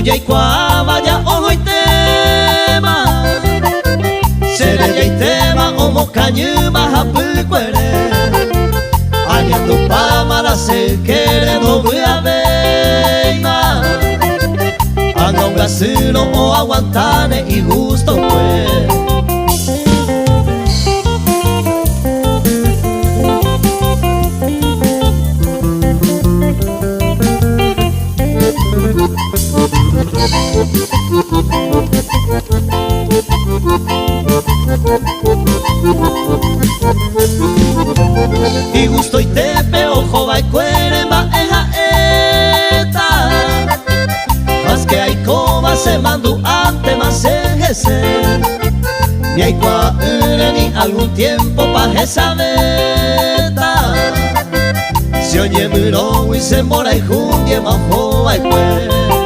Jaikuava ya ojo y tema Sere ya y tema omo cañuma hapuquere Aña tu pama la se quiere no voy a Ndouveima Anga un gasino o aguantane y gusto pues y gusto y tepe ojo va y queremos eja eta más que hay coma se mandó ante más ejese ni hay cuadre ni algún tiempo pa' esa meta si oye miro y se mora y jundia más ojo va y queremos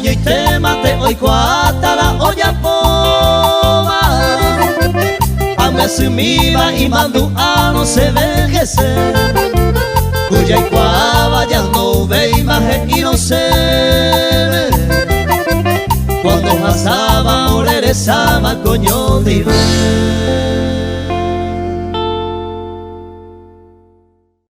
y te mate hoy cuata la olla poma a me sumiva y mandu a no se vejece Jaikuava ya Ndouveima y no se ve cuando pasaba oler esa coño de